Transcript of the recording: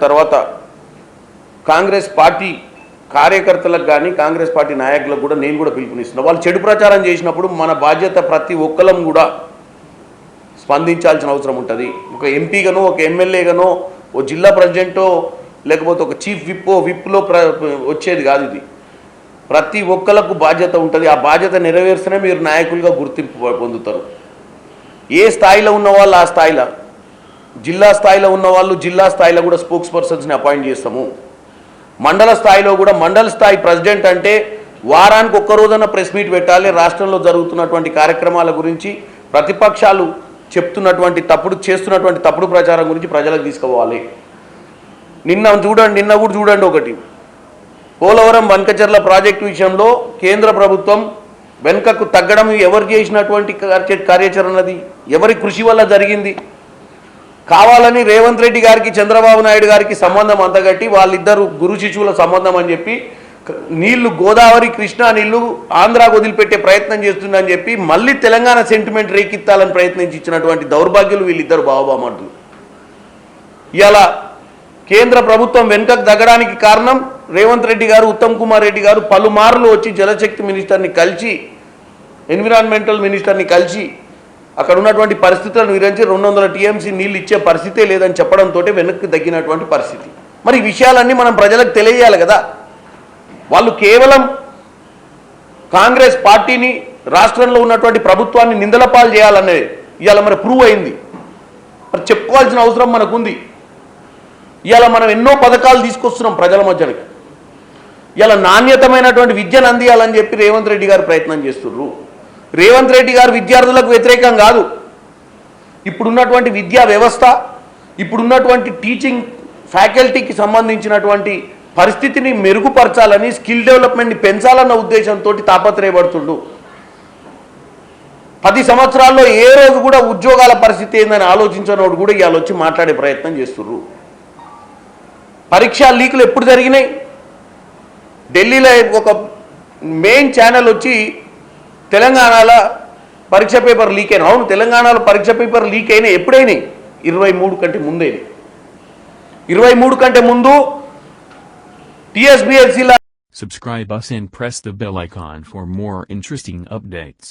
తర్వాత కాంగ్రెస్ పార్టీ కార్యకర్తలకు కానీ కాంగ్రెస్ పార్టీ నాయకులకు కూడా నేను కూడా పిలుపునిస్తున్నా. వాళ్ళు చెడు ప్రచారం చేసినప్పుడు మన బాధ్యత ప్రతి ఒక్కరం కూడా స్పందించాల్సిన అవసరం ఉంటుంది. ఒక ఎంపీగానో ఒక ఎమ్మెల్యేగానో ఓ జిల్లా ప్రెసిడెంటో లేకపోతే ఒక చీఫ్ విప్లో వచ్చేది కాదు. ఇది ప్రతి ఒక్కరికి బాధ్యత ఉంటుంది. ఆ బాధ్యత నెరవేర్స్తేనే మీరు నాయకులుగా గుర్తింపు పొందుతారు. ఏ స్థాయిలో ఉన్న వాళ్ళు ఆ స్థాయిలో, జిల్లా స్థాయిలో ఉన్న వాళ్ళు జిల్లా స్థాయిలో కూడా స్పోక్స్ పర్సన్స్ని అపాయింట్ చేస్తాము. మండల స్థాయిలో కూడా మండల స్థాయి ప్రెసిడెంట్ అంటే వారానికి ఒక్క రోజున ప్రెస్ మీట్ పెట్టాలి. రాష్ట్రంలో జరుగుతున్నటువంటి కార్యక్రమాల గురించి ప్రతిపక్షాలు చేస్తున్నటువంటి తప్పుడు ప్రచారం గురించి ప్రజలకు తీసుకుపోవాలి. నిన్న కూడా చూడండి ఒకటి పోలవరం బంకచర్ల ప్రాజెక్టు విషయంలో కేంద్ర ప్రభుత్వం వెనుకకు తగ్గడం ఎవరు చేసినటువంటి కార్యాచరణది, ఎవరి కృషి వల్ల జరిగింది. కావాలని రేవంత్ రెడ్డి గారికి చంద్రబాబు నాయుడు గారికి సంబంధం అంతగట్టి వాళ్ళిద్దరు గురు శిశువుల సంబంధం అని చెప్పి నీళ్లు గోదావరి కృష్ణా నీళ్లు ఆంధ్రాకు వదిలిపెట్టే ప్రయత్నం చేస్తుందని చెప్పి మళ్ళీ తెలంగాణ సెంటిమెంట్ రేకెత్తాలని ప్రయత్నించి ఇచ్చినటువంటి దౌర్భాగ్యులు వీళ్ళిద్దరు బావబామర్దులు. ఇలా కేంద్ర ప్రభుత్వం వెనుకకు తగ్గడానికి కారణం రేవంత్ రెడ్డి గారు, ఉత్తమ్ కుమార్ రెడ్డి గారు పలుమార్లు వచ్చి జలశక్తి మినిస్టర్ని కలిసి, ఎన్విరాన్మెంటల్ మినిస్టర్ని కలిసి అక్కడ ఉన్నటువంటి పరిస్థితులను వివరించి 200 టీఎంసీ నీళ్ళు ఇచ్చే పరిస్థితే లేదని చెప్పడంతో వెనక్కి తగ్గినటువంటి పరిస్థితి. మరి ఈ విషయాలన్నీ మనం ప్రజలకు తెలియజేయాలి కదా. వాళ్ళు కేవలం కాంగ్రెస్ పార్టీని, రాష్ట్రంలో ఉన్నటువంటి ప్రభుత్వాన్ని నిందలపాలు చేయాలనేది ఇవాళ మరి ప్రూవ్ అయింది. మరి చెప్పుకోవాల్సిన అవసరం మనకుంది. ఇవాళ మనం ఎన్నో పథకాలు తీసుకొస్తున్నాం ప్రజల మధ్యకి. ఇలా నాణ్యతమైనటువంటి విద్యను అందియాలని చెప్పి రేవంత్ రెడ్డి గారు ప్రయత్నం చేస్తున్నారు. రేవంత్ రెడ్డి గారు విద్యార్థులకు వ్యతిరేకం కాదు. ఇప్పుడున్నటువంటి విద్యా వ్యవస్థ, ఇప్పుడున్నటువంటి టీచింగ్ ఫ్యాకల్టీకి సంబంధించినటువంటి పరిస్థితిని మెరుగుపరచాలని, స్కిల్ డెవలప్మెంట్ని పెంచాలన్న ఉద్దేశంతో తాపత్రయపడుతుండు. 10 సంవత్సరాల్లో ఏ రోజు కూడా ఉద్యోగాల పరిస్థితి ఏందని ఆలోచించినోడు కూడా ఇవాళ వచ్చి మాట్లాడే ప్రయత్నం చేస్తున్నారు. పరీక్షా లీకులు ఎప్పుడు జరిగినాయి? ఢిల్లీలో ఒక మెయిన్ ఛానల్ వచ్చి తెలంగాణలో పరీక్ష పేపర్ లీక్ అయినా, అవును తెలంగాణలో పరీక్ష పేపర్ లీక్ అయినా ఎప్పుడైనా 23 కంటే ముందే. 23 కంటే ముందు TSBSC Subscribe us and press the bell icon for more interesting updates.